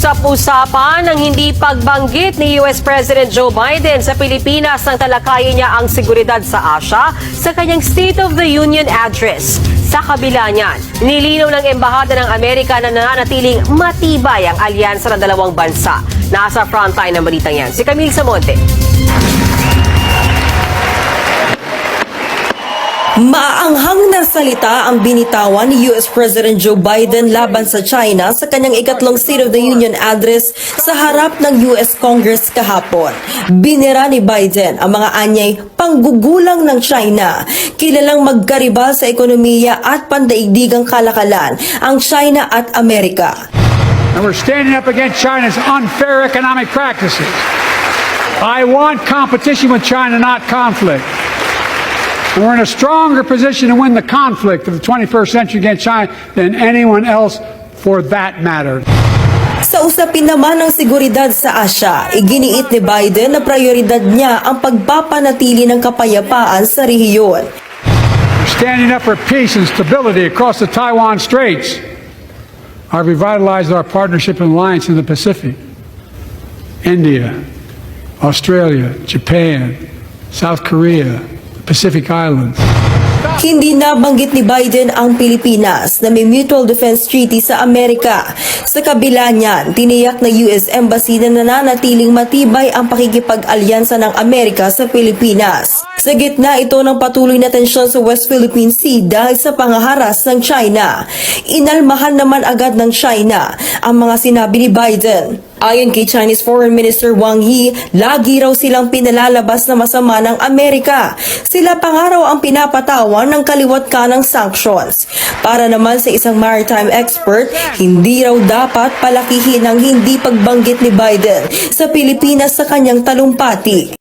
Usap-usapan ng hindi pagbanggit ni US President Joe Biden sa Pilipinas nang talakayin niya ang seguridad sa Asia sa kanyang State of the Union address. Sa kabila niyan, nilinaw ng Embahada ng Amerika na nananatiling matibay ang alyansa ng dalawang bansa. Nasa frontline ng balitang yan, si Camille Samonte. Maaanghang na salita ang binitawan ni US President Joe Biden laban sa China sa kanyang ikatlong State of the Union address sa harap ng US Congress kahapon. Binira ni Biden ang mga anyay panggugulang ng China. Kilalang magkaribal sa ekonomiya at pandaigdigang kalakalan ang China at Amerika. And we're standing up against China's unfair economic practices. I want competition with China, not conflict. And we're in a stronger position to win the conflict of the 21st century against China than anyone else for that matter. Sa usapin naman ng seguridad sa Asia, iginiit ni Biden na prioridad niya ang pagpapanatili ng kapayapaan sa rehiyon. We're standing up for peace and stability across the Taiwan Straits. I've revitalized our partnership and alliance in the Pacific. India, Australia, Japan, South Korea, Pacific Islands. Hindi nabanggit ni Biden ang Pilipinas na may Mutual Defense Treaty sa Amerika. Sa kabila niyan, tiniyak na US Embassy na nananatiling matibay ang pakikipag-alyansa ng Amerika sa Pilipinas. Sa gitna ito ng patuloy na tensyon sa West Philippine Sea dahil sa pangaharas ng China. Inalmahan naman agad ng China ang mga sinabi ni Biden. Ayon kay Chinese Foreign Minister Wang Yi, lagi raw silang pinalalabas na masama ng Amerika. Sila pa nga raw ang pinapatawan ng kaliwat kanang sanctions. Para naman sa isang maritime expert, hindi raw dapat palakihin ang hindi pagbanggit ni Biden sa Pilipinas sa kanyang talumpati.